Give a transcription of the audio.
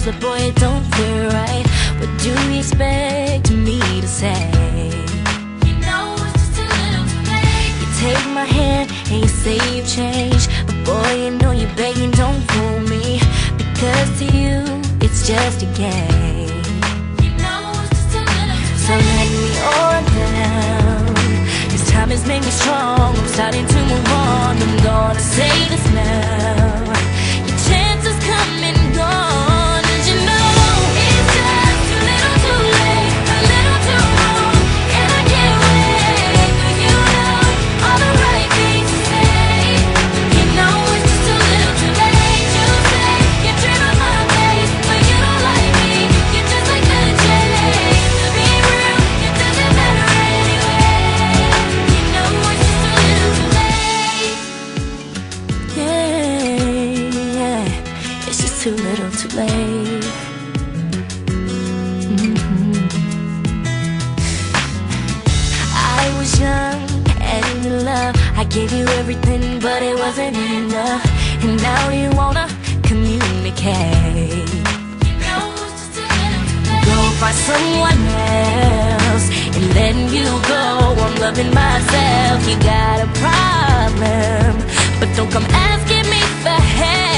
but boy, it don't feel right. What do you expect me to say? You know it's just a little too late. You take my hand and you say you've changed, but boy, you know you're begging, don't fool me, because to you, it's just a game. You know it's just a little too late. So let me on down. This time has made me strong. I'm starting to move on. I'm gonna say this now. Your chance has come and gone. And you know it's just a little too late, a little too wrong, and I can't wait for you to know all the right things to say. You know it's just a little too late. You say you dream of my face, but you don't like me. You're just like the chase. To be real, it doesn't matter anyway. You know it's just a little too late. Yeah, it's just too little too late. I was young and in love. I gave you everything, but it wasn't enough. And now you wanna communicate. Go find someone else and letting you go. I'm loving myself. You got a problem, but don't come asking me for help.